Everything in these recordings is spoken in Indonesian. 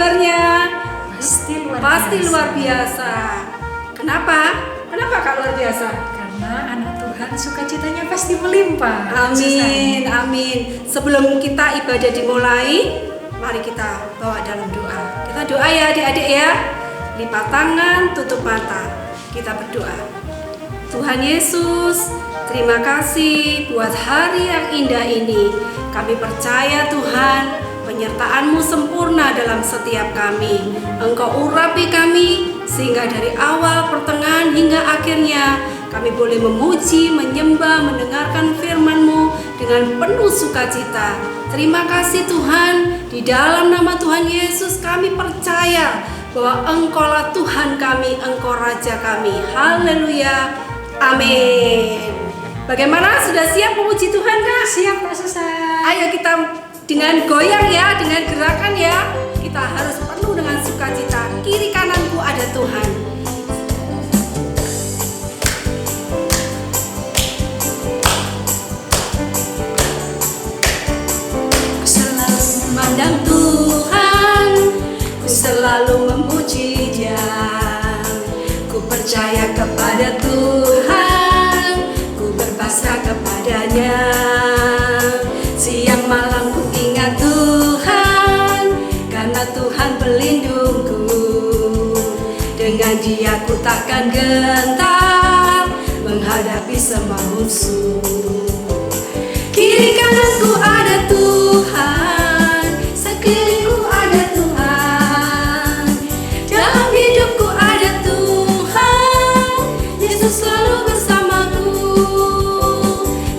kabarnya? Pasti luar biasa. Kenapa? Kenapa Kak luar biasa? Karena anak Tuhan sukacitanya pasti melimpah. Amin, amin. Sebelum kita ibadah dimulai, mari kita bawa dalam doa. Kita doa ya adik-adik ya. Lipat tangan, tutup mata. Kita berdoa. Tuhan Yesus, terima kasih buat hari yang indah ini. Kami percaya Tuhan, penyertaan-Mu sempurna dalam setiap kami. Engkau urapi kami, sehingga dari awal, pertengahan, hingga akhirnya kami boleh memuji, menyembah, mendengarkan firman-Mu dengan penuh sukacita. Terima kasih Tuhan, di dalam nama Tuhan Yesus kami percaya bahwa Engkaulah Tuhan kami, Engkau Raja kami. Haleluya, amin. Bagaimana, sudah siap memuji Tuhan Kak? Siap Kak Susan. Ayo kita dengan goyang ya, dengan gerakan ya. Kita harus penuh dengan sukacita. Kiri kananku ada Tuhan. Ku selalu memandang Tuhan, ku selalu memuji Dia. Ku percaya kepada Tuhan, ku berpasrah kepadanya. Siang malam ku ingat Tuhan, karena Tuhan pelindungku. Dengan Dia ku takkan gentar menghadapi semua musuh. Kiri kananku ada Tuhan, sekelilingku ada Tuhan. Dalam hidupku ada Tuhan, Yesus selalu bersamaku.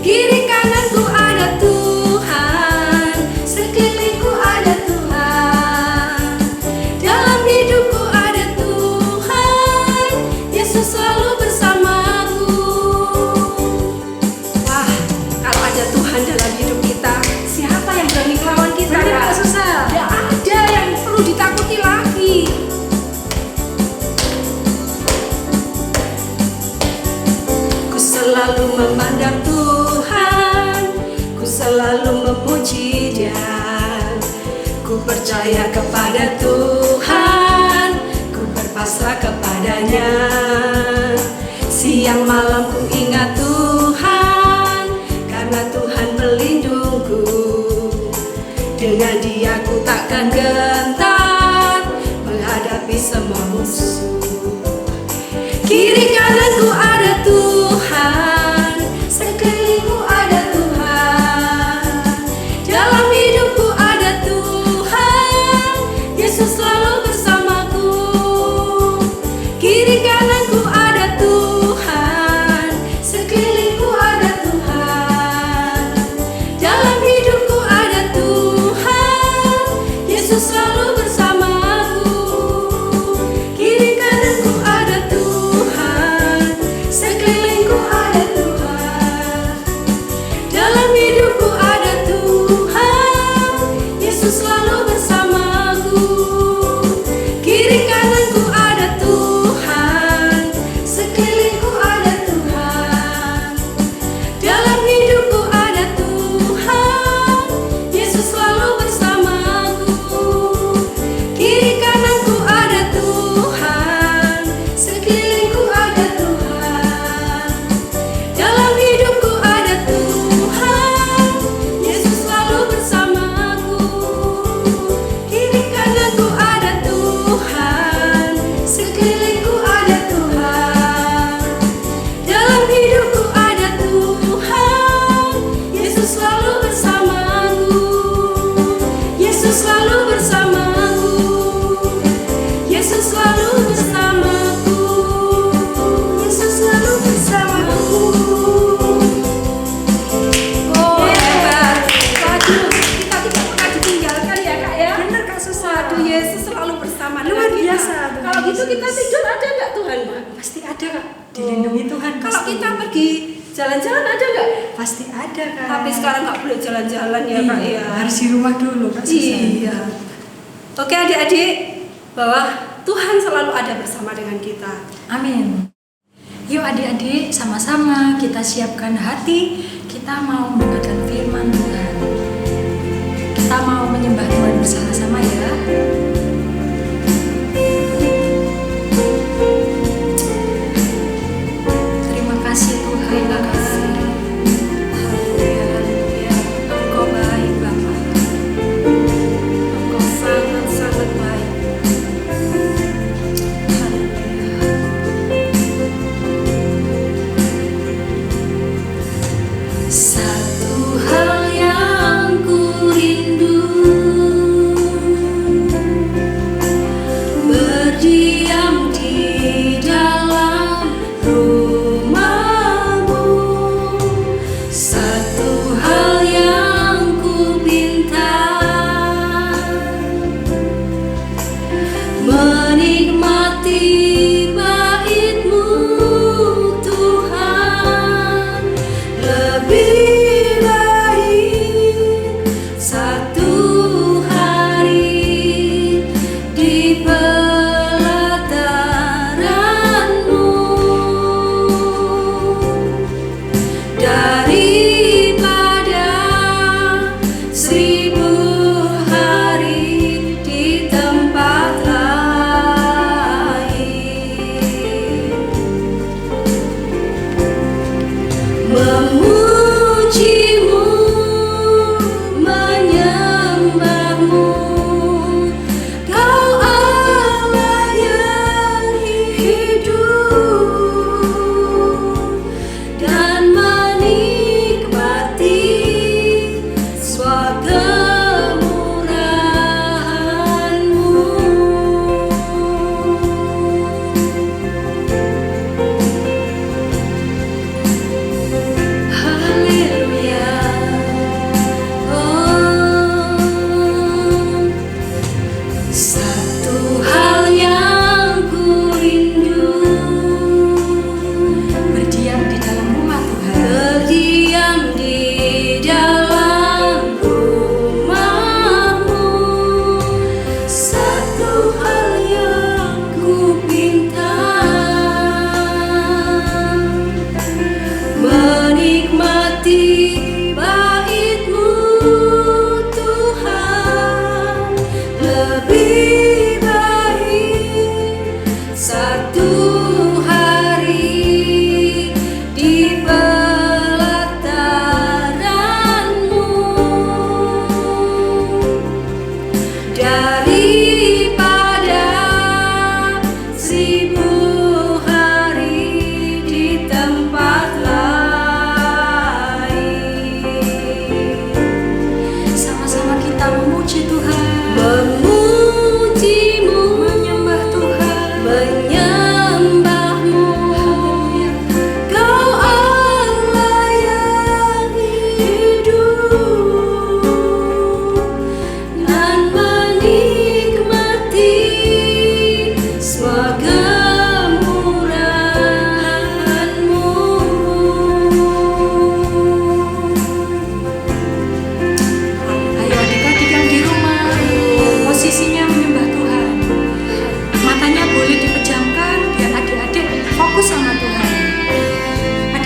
Kiri kananku ada Tuhan, sekelilingku ada Tuhan. Dalam hidupku ada Tuhan, Yesus selalu bersamaku. Wah, kalau ada Tuhan dalam hidup kita, siapa yang berani melawan kita? Benar, Kak? Kak Susan. Tidak ada yang perlu ditakuti lagi. Ku selalu memandang Tuhan, ku selalu memuji Dia. Ku percaya kepada Tuhan, ku berpasrah kepadanya. Siang malam ku ingat Tuhan, karena Tuhan melindungku. Dengan Dia ku takkan gentar menghadapi semua musuh. Kiri kananku ada Tuhan, sekelilingku ada Tuhan. Dalam hidupku ada Tuhan, Yesus selalu bersamaku. Kiri kananku ada Tuhan, sekelilingku ada Tuhan. Dalam hidupku ada Tuhan, Yesus selalu bersamaku. Kiri kananku ada Tuhan, sekelilingku ada Tuhan. Dalam hidupku ada Tuhan, Yesus selalu bersamaku. Kiri kananku ada Tuhan, sekelilingku ada Tuhan. Dalam hidupku ada Tuhan, Yesus selalu bersamaku. Kiri kananku ada Tuhan, sekelilingku ada Tuhan. Dalam hidupku ada Tuhan, Yesus selalu bersamaku. Kiri kananku ada Tuhan, sekelilingku ada Tuhan. Dalam hidupku ada Tuhan, Yesus selalu bersamaku. Yesus selalu bersamaku. Yesus selalu bersamaku. Yesus selalu bersamaku. Oh, hebat. Waduh, kita tidak pernah ditinggalkan ya Kak ya. Benar Kak Susan. Waduh, Yesus selalu bersama dengan Luar kita. biasa, Kalau Tuhan gitu kita Yesus. tidur ada nggak Tuhan Mbak? Pasti ada Kak. Dilindungi Tuhan. Kalau pasti. kita pergi jalan-jalan ada nggak? Pasti ada Kak. Tapi sekarang nggak boleh jalan-jalan ya Kak ya. Harus di rumah dulu Kak Susan. Iya. Oke adik-adik, bahwa Tuhan selalu ada bersama dengan kita. Amin. Yuk adik-adik, sama-sama kita siapkan hati. Kita mau mendengarkan firman Tuhan. Kita mau menyembah Tuhan bersama-sama ya.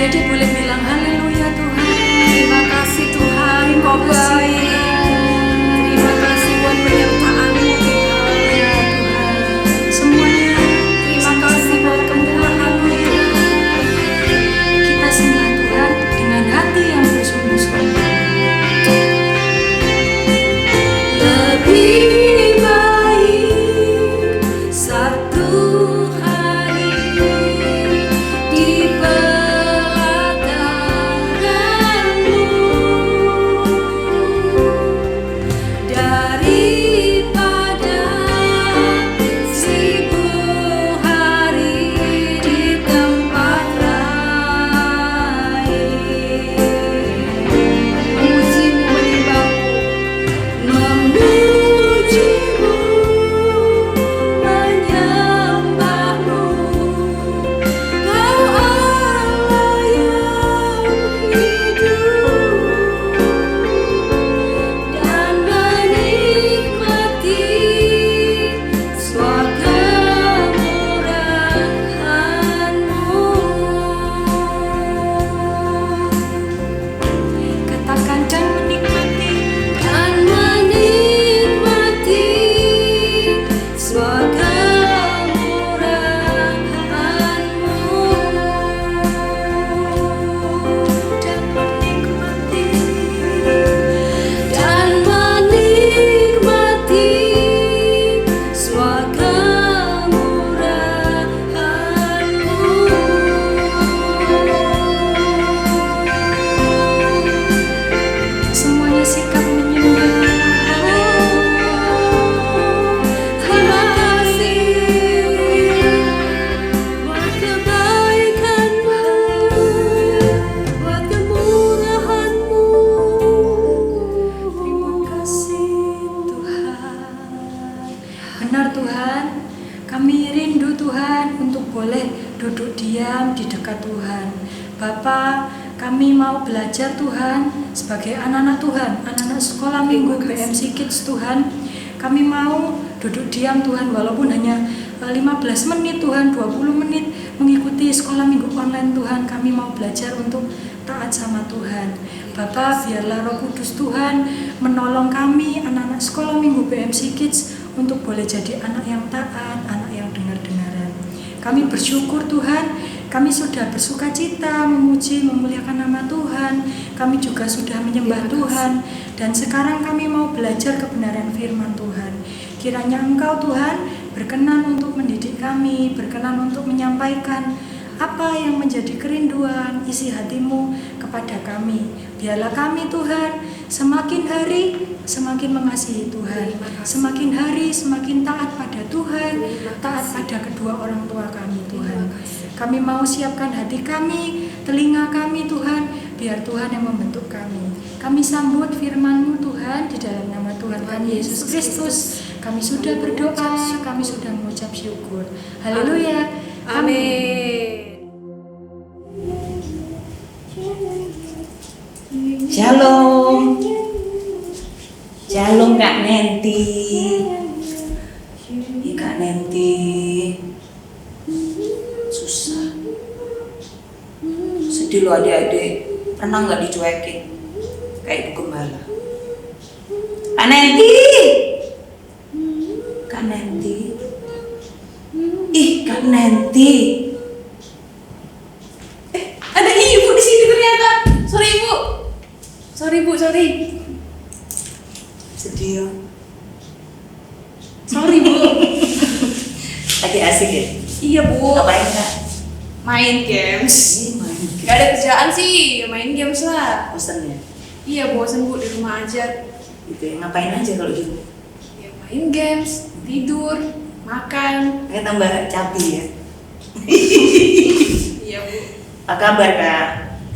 Adik-adik boleh bilang haleluya Tuhan. Terima kasih Tuhan, Kau baik. Terima kasih buat penyertaan-Mu Tuhan. Ya Tuhan, semuanya Terima kasih buat kemurahan-Mu Tuhan. kita sembah Tuhan dengan hati yang bersungguh-sungguh. Lebih baik satu hari di pelataran-Mu daripada 1000 hari di tempat lain. Memuji-Mu, menyembah-Mu, memuji-Mu, menyembah-Mu, Kau Allah yang hidup, dan menikmati swaga kemurahan-Mu. Katakan dan menikmati. Dan menikmati swaga kemurahan-Mu. Dan menikmati. Dan menikmati swaga kemurahan-Mu. Semuanya sikap menyembah. Terima kasih buat kebaikan-Mu, buat kemurahan-Mu. Terima kasih Tuhan. Benar Tuhan, kami rindu Tuhan untuk boleh duduk diam di dekat Tuhan. Bapa, kami mau belajar Tuhan sebagai anak-anak Tuhan, anak-anak sekolah minggu BMC Kids Tuhan. Kami mau duduk diam Tuhan walaupun hanya 15 menit Tuhan, 20 menit mengikuti sekolah minggu online Tuhan. Kami mau belajar untuk taat sama Tuhan. Bapa, biarlah Roh Kudus Tuhan menolong kami anak-anak sekolah minggu BMC Kids untuk boleh jadi anak yang taat, anak yang dengar-dengaran. Kami bersyukur Tuhan, kami sudah bersuka cita, memuji, memuliakan nama Tuhan. Kami juga sudah menyembah Tuhan. Dan sekarang kami mau belajar kebenaran firman Tuhan. Kiranya Engkau Tuhan berkenan untuk mendidik kami, berkenan untuk menyampaikan apa yang menjadi kerinduan isi hati-Mu kepada kami. Biarlah kami Tuhan semakin hari semakin mengasihi Tuhan, semakin hari semakin taat pada Tuhan, taat pada kedua orang tua kami Tuhan. Kami mau siapkan hati kami, telinga kami Tuhan, biar Tuhan yang membentuk kami. Kami sambut firman-Mu Tuhan di dalam nama Tuhan kami Yesus Kristus. Kami sudah berdoa, kami sudah mengucap syukur. Haleluya. Amin. Shalom. Shalom Kak Nenti. Kak Nenti. Susah. Sedih loh adik-adik. Pernah nggak dicuekin? Kayak ibu gembala. Kak Nenti. Kak Nenti. Ih, Kak Nenti. Ada ibu di sini ternyata. Sorry ibu. Sorry. Sedih ya. Sorry Bu. Lagi asik ya? Iya Bu. Ngapain Kak? Main games. Main. Gak ada kerjaan sih, main games lah. Bosan ya? Iya bosan Bu, di rumah aja. Gitu ya, ngapain aja kalau gitu? Ya main games, tidur, makan. Kayak tambah cabi ya? Iya Bu. Apa kabar Kak?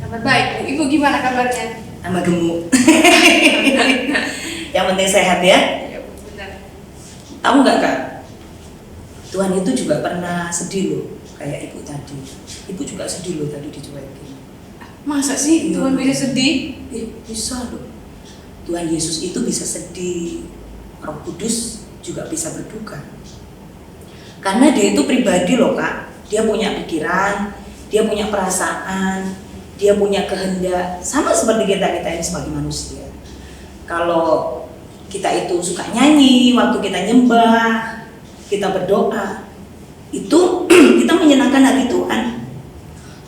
Kabar baik Bu. Ibu gimana kabarnya? Tambah gemuk. Yang penting sehat ya? Iya Bu, benar. Tahu nggak Kak? Tuhan itu juga pernah sedih loh, kayak ibu tadi. Ibu juga sedih loh tadi dicuekin. Masa sih Iya. Tuhan bisa sedih? Bisa loh. Tuhan Yesus itu bisa sedih. Roh Kudus juga bisa berduka. Karena dia itu pribadi loh Kak. Dia punya pikiran, dia punya perasaan, Dia punya kehendak sama seperti kita ini sebagai manusia. Kalau kita itu suka nyanyi, waktu kita nyembah, kita berdoa, itu kita menyenangkan hati Tuhan.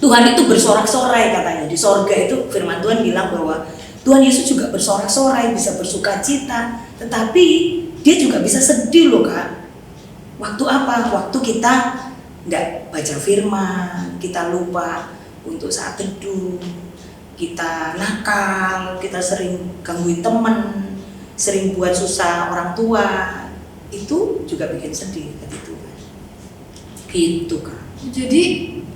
Tuhan itu bersorak-sorai katanya. Di sorga itu firman Tuhan bilang bahwa Tuhan Yesus juga bersorak-sorai, bisa bersuka cita. Tetapi dia juga bisa sedih loh Kak. Waktu apa? Waktu kita nggak baca firman, kita lupa untuk saat teduh, kita nakal, kita sering gangguin temen, sering buat susah orang tua, itu juga bikin sedih hati Tuhan. Gitu Kak. Jadi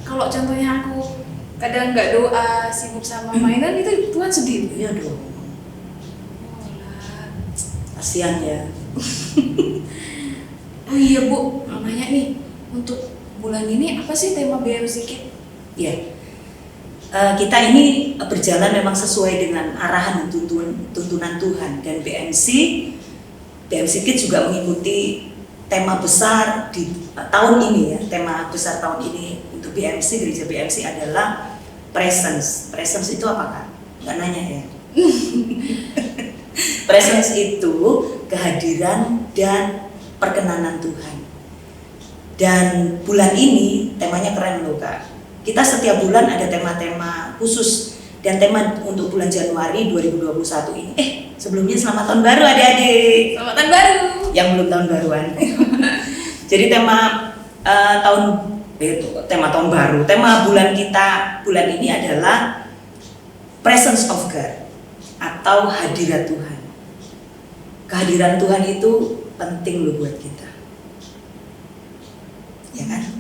kalau contohnya aku kadang nggak doa, sibuk sama mainan, itu Tuhan sedih. Iya dong. Oh lah. Kasihan ya. Oh iya Bu, mau nanya nih, untuk bulan ini apa sih tema BMC Kids? Ya. Kita ini berjalan memang sesuai dengan arahan dan tuntunan Tuhan, dan BMC Kids juga mengikuti tema besar di tahun ini ya. Tema besar tahun ini untuk BMC, gereja BMC adalah presence. Presence itu apa Kak? Nggak nanya ya. Presence itu kehadiran dan perkenanan Tuhan. Dan bulan ini temanya keren loh Kak. Kita setiap bulan ada tema-tema khusus, dan tema untuk bulan Januari 2021 ini. Sebelumnya selamat tahun baru adik-adik. Selamat tahun baru. Yang belum tahun baruan. Jadi tema tahun baru, tema bulan kita bulan ini adalah presence of God atau hadirat Tuhan. Kehadiran Tuhan itu penting loh buat kita. Ya kan?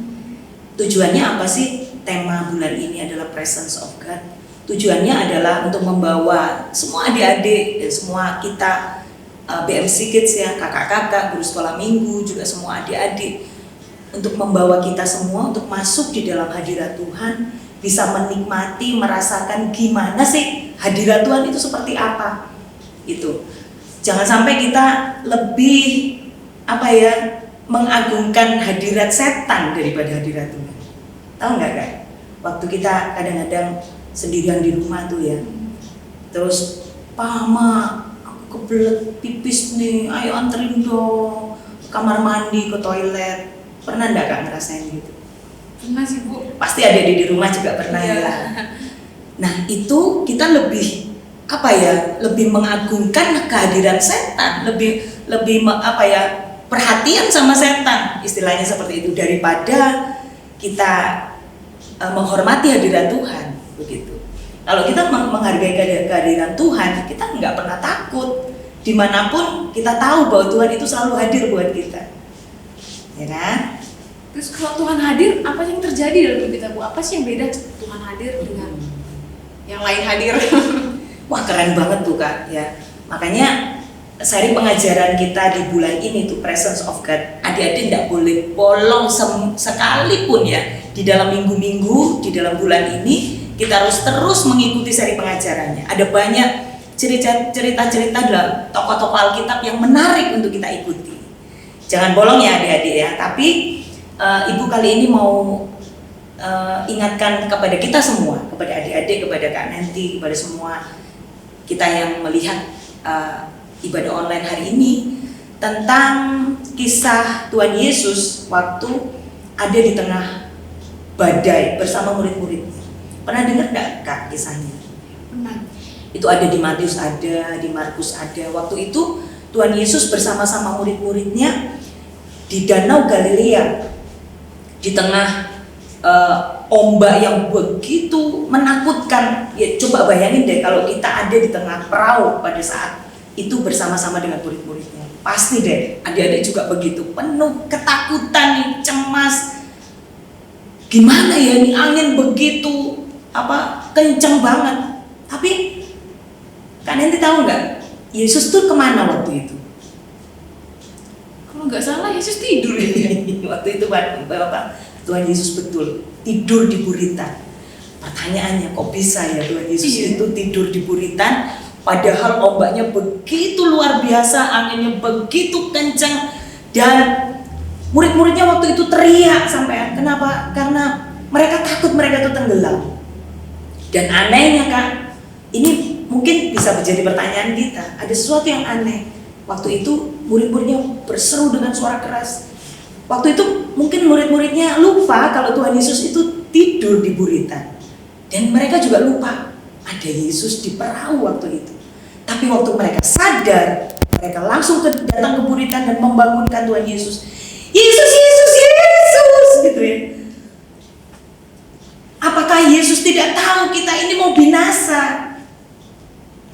Tujuannya apa sih? Tema bulan ini adalah presence of God. Tujuannya adalah untuk membawa semua adik-adik dan semua kita BMC Kids ya, kakak-kakak, guru sekolah minggu, juga semua adik-adik, untuk membawa kita semua untuk masuk di dalam hadirat Tuhan, bisa menikmati, merasakan gimana sih hadirat Tuhan itu seperti apa. Itu. Jangan sampai kita lebih mengagungkan hadirat setan daripada hadirat Tuhan. Tahu nggak Kak? Waktu kita kadang-kadang sendirian di rumah tuh ya, terus Mama, aku kebelet pipis nih, ayo anterin dong ke kamar mandi, ke toilet. Pernah nggak Kak ngerasain gitu? Pernah sih Bu. Pasti ada di rumah juga pernah ya. Nah itu kita lebih lebih mengagungkan kehadiran setan, lebih perhatian sama setan, istilahnya seperti itu, daripada kita menghormati hadirat Tuhan, begitu. Kalau kita menghargai kehadiran Tuhan, kita nggak pernah takut. Dimanapun kita tahu bahwa Tuhan itu selalu hadir buat kita, ya kan? Terus kalau Tuhan hadir, apa yang terjadi dalam hidup kita Bu? Apa sih yang beda Tuhan hadir dengan yang lain hadir? Wah keren banget tuh Kak ya. Makanya seri pengajaran kita di bulan ini tuh presence of God. Adik-adik tidak boleh bolong sekalipun ya. Di dalam minggu-minggu, di dalam bulan ini kita harus terus mengikuti seri pengajarannya. Ada banyak cerita-cerita dalam tokoh-tokoh Alkitab yang menarik untuk kita ikuti. Jangan bolong ya adik-adik ya. Tapi Ibu kali ini mau ingatkan kepada kita semua, kepada adik-adik, kepada Kak Nanti, kepada semua kita yang melihat ibadah online hari ini, tentang kisah Tuhan Yesus waktu ada di tengah badai bersama murid-muridnya. Pernah dengar nggak Kak kisahnya? Pernah. Itu ada di Matius ada, di Markus ada. Waktu itu Tuhan Yesus bersama-sama murid-muridnya di Danau Galilea, di tengah ombak yang begitu menakutkan. Ya coba bayangin deh kalau kita ada di tengah perahu pada saat itu bersama-sama dengan murid-muridnya. Pasti deh adik-adik juga begitu, penuh ketakutan, cemas. Gimana ya ini angin begitu kenceng banget. Tapi Kak Nanti tahu nggak Yesus tuh kemana waktu itu? Kalau nggak salah Yesus tidur ya. Waktu itu Bapak Tuhan Yesus betul tidur di buritan. Pertanyaannya kok bisa ya Tuhan Yesus itu tidur di buritan, padahal ombaknya begitu luar biasa, anginnya begitu kencang, dan murid-muridnya waktu itu teriak sampai kenapa? Karena mereka takut mereka itu tenggelam. Dan anehnya Kak, ini mungkin bisa menjadi pertanyaan kita. Ada sesuatu yang aneh. Waktu itu murid-muridnya berseru dengan suara keras. Waktu itu mungkin murid-muridnya lupa kalau Tuhan Yesus itu tidur di buritan. Dan mereka juga lupa ada Yesus di perahu waktu itu. Tapi waktu mereka sadar, mereka langsung datang ke buritan dan membangunkan Tuhan Yesus. Yesus, Yesus, Yesus, gitu ya. Apakah Yesus tidak tahu kita ini mau binasa?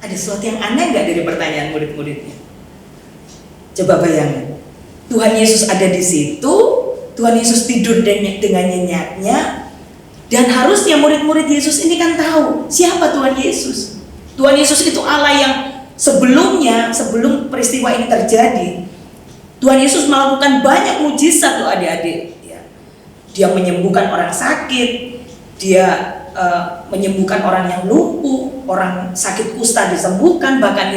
Ada sesuatu yang aneh nggak dari pertanyaan murid-muridnya? Coba bayangin, Tuhan Yesus ada di situ, Tuhan Yesus tidur dengan nyenyaknya, dan harusnya murid-murid Yesus ini kan tahu siapa Tuhan Yesus. Tuhan Yesus itu Allah yang sebelum peristiwa ini terjadi, Tuhan Yesus melakukan banyak mujizat loh adik-adik. Dia menyembuhkan orang sakit, dia menyembuhkan orang yang lumpuh, orang sakit kusta disembuhkan, bahkan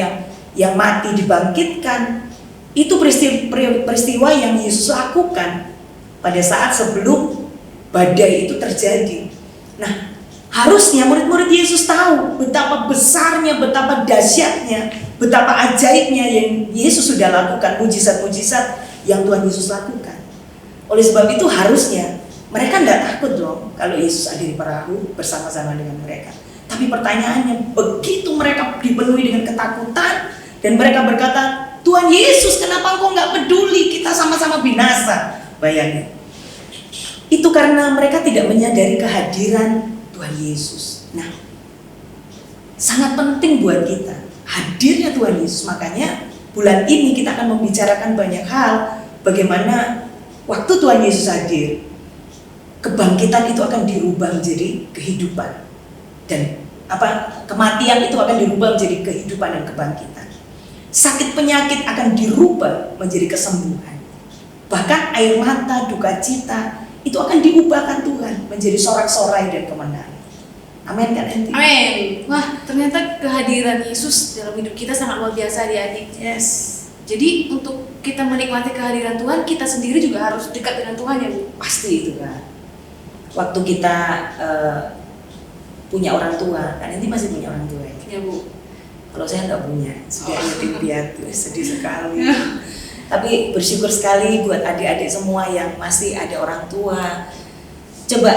yang mati dibangkitkan. Itu peristiwa yang Yesus lakukan pada saat sebelum badai itu terjadi. Nah, harusnya murid-murid Yesus tahu betapa besarnya, betapa dahsyatnya, betapa ajaibnya yang Yesus sudah lakukan, mujizat-mujizat yang Tuhan Yesus lakukan. Oleh sebab itu harusnya mereka tidak takut dong kalau Yesus ada di perahu bersama-sama dengan mereka. Tapi pertanyaannya, begitu mereka dipenuhi dengan ketakutan dan mereka berkata, Tuhan Yesus, kenapa engkau nggak peduli kita sama-sama binasa? Bayangin. Itu karena mereka tidak menyadari kehadiran Tuhan Yesus. Nah, sangat penting buat kita hadirnya Tuhan Yesus. Makanya bulan ini kita akan membicarakan banyak hal, bagaimana waktu Tuhan Yesus hadir, kebangkitan itu akan dirubah menjadi kehidupan, dan kematian itu akan dirubah menjadi kehidupan dan kebangkitan. Sakit penyakit akan dirubah menjadi kesembuhan. Bahkan air mata, duka cita itu akan diubahkan Tuhan menjadi sorak-sorai dan kemenangan. Amin kan Enti? Amin. Wah, ternyata kehadiran Yesus dalam hidup kita sangat luar biasa adik-adik. Yes. Jadi untuk kita menikmati kehadiran Tuhan, kita sendiri juga harus dekat dengan Tuhan ya Bu? Pasti itu kan. Waktu kita punya orang tua, kan Enti masih punya orang tua ya? Ya Bu. Kalau saya nggak punya, sudah yatim piatu, sedih sekali. Tapi bersyukur sekali buat adik-adik semua yang masih ada orang tua. Coba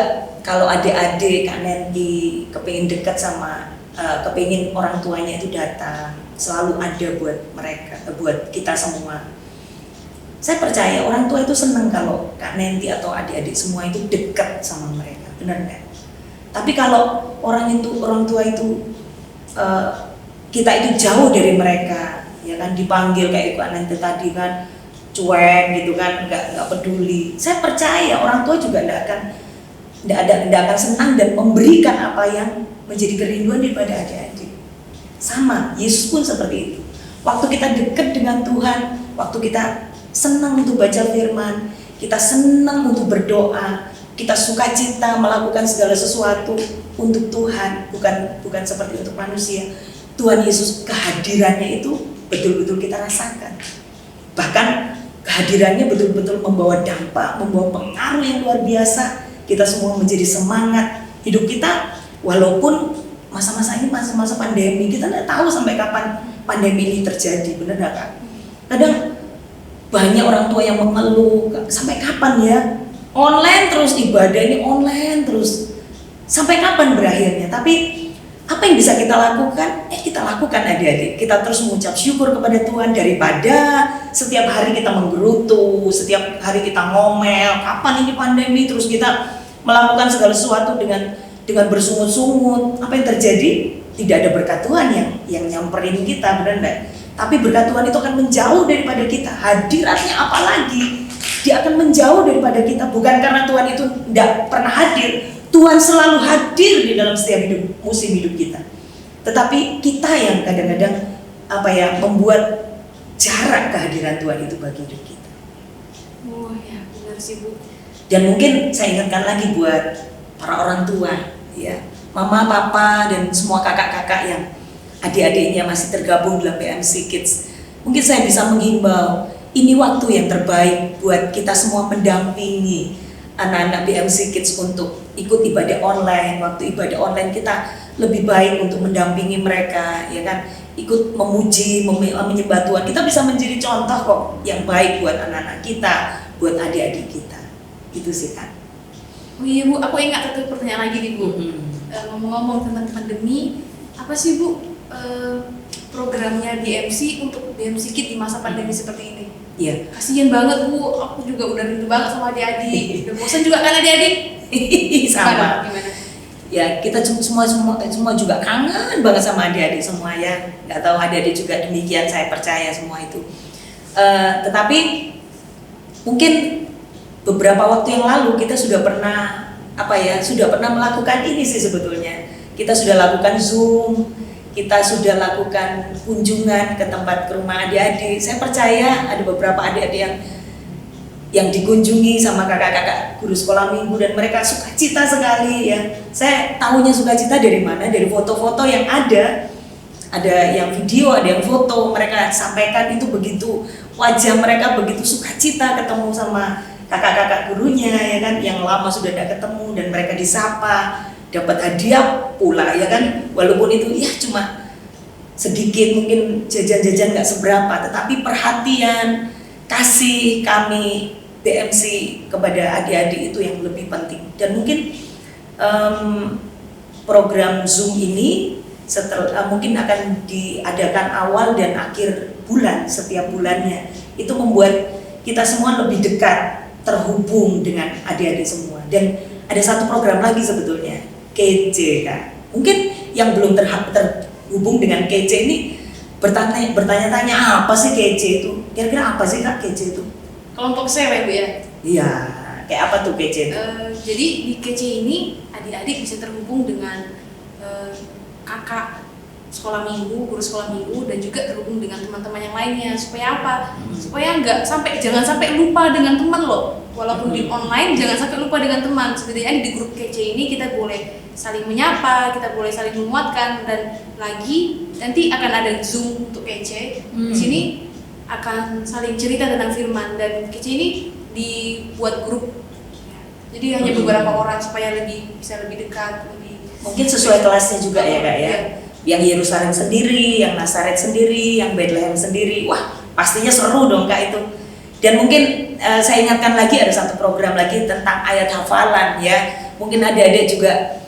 kalau adik-adik Kak Nenti kepingin dekat sama, kepingin orang tuanya itu datang, selalu ada buat mereka, buat kita semua. Saya percaya orang tua itu senang kalau Kak Nenti atau adik-adik semua itu dekat sama mereka, benar nggak? Tapi kalau orang tua itu kita itu jauh dari mereka, ya kan, dipanggil kayak Kak Nenti tadi kan, cuek gitu kan, nggak peduli. Saya percaya orang tua juga nggak akan senang dan memberikan apa yang menjadi kerinduan daripada adik-adik. Sama, Yesus pun seperti itu. Waktu kita dekat dengan Tuhan, waktu kita senang untuk baca firman, kita senang untuk berdoa, kita sukacita melakukan segala sesuatu untuk Tuhan, bukan seperti untuk manusia. Tuhan Yesus kehadirannya itu betul-betul kita rasakan. Bahkan kehadirannya betul-betul membawa dampak, membawa pengaruh yang luar biasa. Kita semua menjadi semangat hidup kita, walaupun masa-masa ini masa-masa pandemi, kita tidak tahu sampai kapan pandemi ini terjadi, benar nggak Kak? Kadang banyak orang tua yang mengeluh, sampai kapan ya? Online terus, ibadah ini online terus, sampai kapan berakhirnya? Tapi apa yang bisa kita lakukan? Kita lakukan adik-adik. Kita terus mengucap syukur kepada Tuhan daripada setiap hari kita menggerutu, setiap hari kita ngomel, kapan ini pandemi, terus kita melakukan segala sesuatu dengan bersungut-sungut. Apa yang terjadi? Tidak ada berkat Tuhan yang nyamperin kita, benar enggak? Tapi berkat Tuhan itu akan menjauh daripada kita. Hadiratnya apalagi? Dia akan menjauh daripada kita, bukan karena Tuhan itu tidak pernah hadir. Tuhan selalu hadir di dalam setiap musim hidup kita. Tetapi kita yang kadang-kadang membuat jarak kehadiran Tuhan itu bagi hidup kita. Oh ya, benar sih Bu. Dan mungkin saya ingatkan lagi buat para orang tua, ya, mama, papa, dan semua kakak-kakak yang adik-adiknya masih tergabung dalam PMC Kids. Mungkin saya bisa menghimbau, ini waktu yang terbaik buat kita semua mendampingi anak-anak BMC Kids untuk ikut ibadah online. Waktu ibadah online kita lebih baik untuk mendampingi mereka, ya kan, ikut memuji, menyembah Tuhan. Kita bisa menjadi contoh kok yang baik buat anak-anak kita, buat adik-adik kita. Itu sih kan. Oh iya Bu, aku ingat satu pertanyaan lagi nih Bu. Ngomong-ngomong tentang pandemi, apa sih Bu programnya BMC untuk BMC Kids di masa pandemi seperti ini? Iya. Kasian banget Bu, aku juga udah rindu banget sama adik-adik. Udah bosan juga kan adik-adik? Sama. Gimana? Ya, kita semua juga kangen banget sama adik-adik semua ya. Nggak tahu adik-adik juga demikian, saya percaya semua itu. Tetapi mungkin beberapa waktu yang lalu kita sudah pernah melakukan ini sih sebetulnya. Kita sudah lakukan Zoom, kita sudah lakukan kunjungan ke rumah adik-adik. Saya percaya ada beberapa adik-adik yang dikunjungi sama kakak-kakak guru sekolah minggu dan mereka sukacita sekali ya. Saya tahunya sukacita dari mana? Dari foto-foto yang ada yang video, ada yang foto, mereka sampaikan itu begitu, wajah mereka begitu sukacita ketemu sama kakak-kakak gurunya ya kan, yang lama sudah tidak ketemu dan mereka disapa, dapat hadiah pula ya kan, walaupun itu ya cuma sedikit, mungkin jajan-jajan nggak seberapa, tetapi perhatian, kasih kami BMC kepada adik-adik itu yang lebih penting. Dan mungkin program Zoom ini mungkin akan diadakan awal dan akhir bulan, setiap bulannya, itu membuat kita semua lebih dekat, terhubung dengan adik-adik semua. Dan ada satu program lagi sebetulnya, KC Kak. Mungkin yang belum terhubung dengan KC ini bertanya-tanya apa sih KC itu? Kira-kira apa sih Kak KC itu? Kelompok sewa Bu ya? Iya, kayak apa tuh KC itu? Jadi di KC ini adik-adik bisa terhubung dengan kakak sekolah minggu, guru sekolah minggu, dan juga terhubung dengan teman-teman yang lainnya. Supaya apa? Supaya jangan sampai lupa dengan teman loh. Walaupun di online, jangan sampai lupa dengan teman. Sebenarnya di grup KC ini kita boleh saling menyapa, kita boleh saling menguatkan, dan lagi nanti akan ada Zoom untuk KC. Di sini akan saling cerita tentang firman, dan KC ini dibuat grup. Jadi hanya beberapa orang supaya bisa lebih dekat, mungkin sesuai kelasnya juga ya Kak ya. Yang Yerusalem sendiri, yang Nazaret sendiri, yang Bethlehem sendiri. Wah, pastinya seru dong Kak itu. Dan mungkin saya ingatkan lagi ada satu program lagi tentang ayat hafalan ya. Mungkin adik-adik juga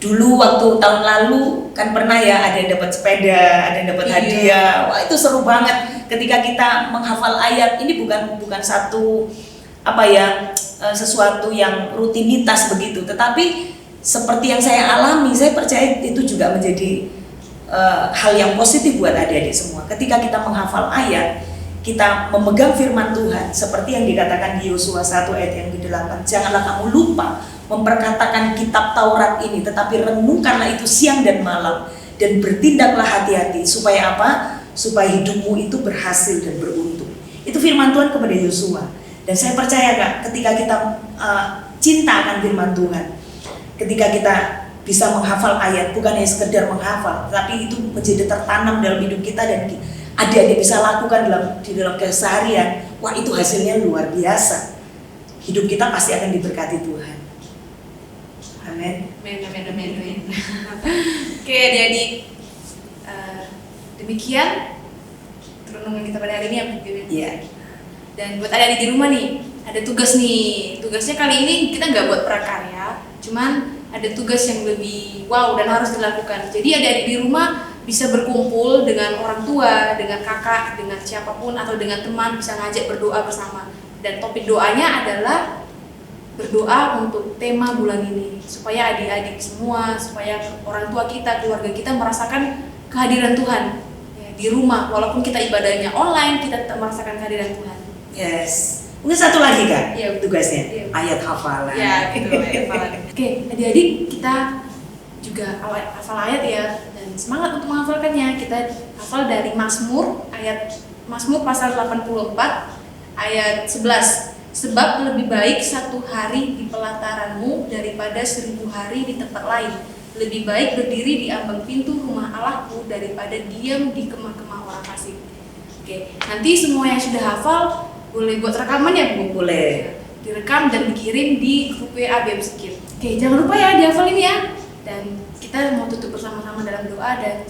dulu waktu tahun lalu kan pernah ya, ada yang dapat sepeda, ada yang dapat hadiah. Wah, itu seru banget ketika kita menghafal ayat. Ini bukan satu sesuatu yang rutinitas begitu, tetapi seperti yang saya alami, saya percaya itu juga menjadi hal yang positif buat adik-adik semua. Ketika kita menghafal ayat, kita memegang firman Tuhan seperti yang dikatakan di Yosua 1 ayat yang ke-8, janganlah kamu lupa memperkatakan kitab Taurat ini, tetapi renungkanlah itu siang dan malam, dan bertindaklah hati-hati. Supaya apa? Supaya hidupmu itu berhasil dan beruntung. Itu firman Tuhan kepada Yosua. Dan saya percaya Kak, ketika kita cinta akan firman Tuhan, ketika kita bisa menghafal ayat, bukan hanya sekedar menghafal, tapi itu menjadi tertanam dalam hidup kita dan adik-adik bisa lakukan di dalam keseharian, wah itu hasilnya luar biasa. Hidup kita pasti akan diberkati Tuhan. Amin. Amin. Oke adik-adik, demikian renungan kita pada hari ini ya Bu. Iya. Dan buat adik-adik di rumah nih, ada tugas nih. Tugasnya kali ini kita nggak buat prakarya, cuman ada tugas yang lebih wow dan harus dilakukan. Jadi adik-adik di rumah bisa berkumpul dengan orang tua, dengan kakak, dengan siapapun atau dengan teman, bisa ngajak berdoa bersama. Dan topik doanya adalah berdoa untuk tema bulan ini, supaya adik-adik semua, supaya orang tua kita, keluarga kita merasakan kehadiran Tuhan ya, di rumah. Walaupun kita ibadahnya online, kita tetap merasakan kehadiran Tuhan. Yes. Mungkin satu lagi Kak, Iya, tugasnya, iya. ayat hafalan. Ya, gitu ayat hafalan. Oke, adik-adik kita juga hafal ayat ya, dan semangat untuk menghafalkannya. Kita hafal dari Mazmur pasal 84 ayat 11. Sebab lebih baik 1 hari di pelataranmu daripada 1000 hari di tempat lain. Lebih baik berdiri di ambang pintu rumah Allahku daripada diam di kemah-kemah orang fasik. Oke, nanti semua yang sudah hafal boleh buat rekaman ya Bu? Boleh. direkam dan dikirim di grup WA BMSkit. Oke, jangan lupa ya dihafalin ya. Dan kita mau tutup bersama-sama dalam doa. Dan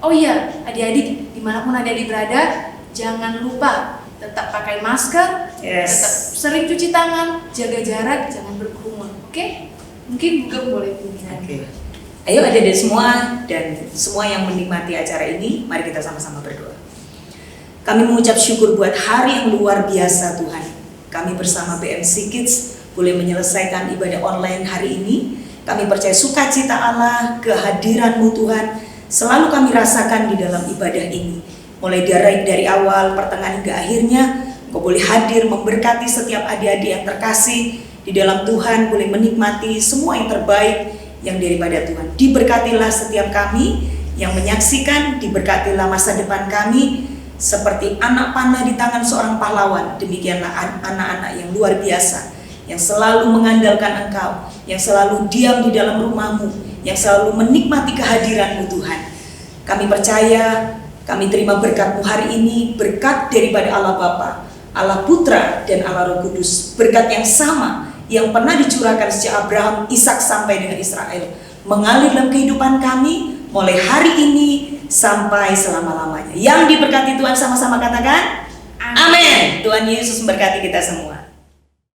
oh iya, adik-adik, dimanapun adik-adik berada, jangan lupa tetap pakai masker, tetap sering cuci tangan, jaga jarak, jangan berkerumun. Oke? Mungkin juga boleh pimpinan. Oke. Ayo adik-adik semua dan semua yang menikmati acara ini, mari kita sama-sama berdoa. Kami mengucap syukur buat hari yang luar biasa Tuhan. Kami bersama BMC Kids boleh menyelesaikan ibadah online hari ini. Kami percaya sukacita Allah, kehadiran-Mu Tuhan, selalu kami rasakan di dalam ibadah ini. Mulai dari awal, pertengahan hingga akhirnya, Engkau boleh hadir memberkati setiap adik-adik yang terkasih di dalam Tuhan, boleh menikmati semua yang terbaik yang daripada Tuhan. Diberkatilah setiap kami yang menyaksikan, diberkatilah masa depan kami, seperti anak panah di tangan seorang pahlawan. Demikianlah anak-anak yang luar biasa, yang selalu mengandalkan Engkau, yang selalu diam di dalam rumah-Mu, yang selalu menikmati kehadiran-Mu Tuhan. Kami percaya, kami terima berkat-Mu hari ini, berkat daripada Allah Bapa, Allah Putra, dan Allah Roh Kudus. Berkat yang sama yang pernah dicurahkan sejak Abraham, Ishak sampai dengan Israel, mengalir dalam kehidupan kami mulai hari ini sampai selama-lamanya. Yang diberkati Tuhan sama-sama katakan, Amin. Tuhan Yesus memberkati kita semua.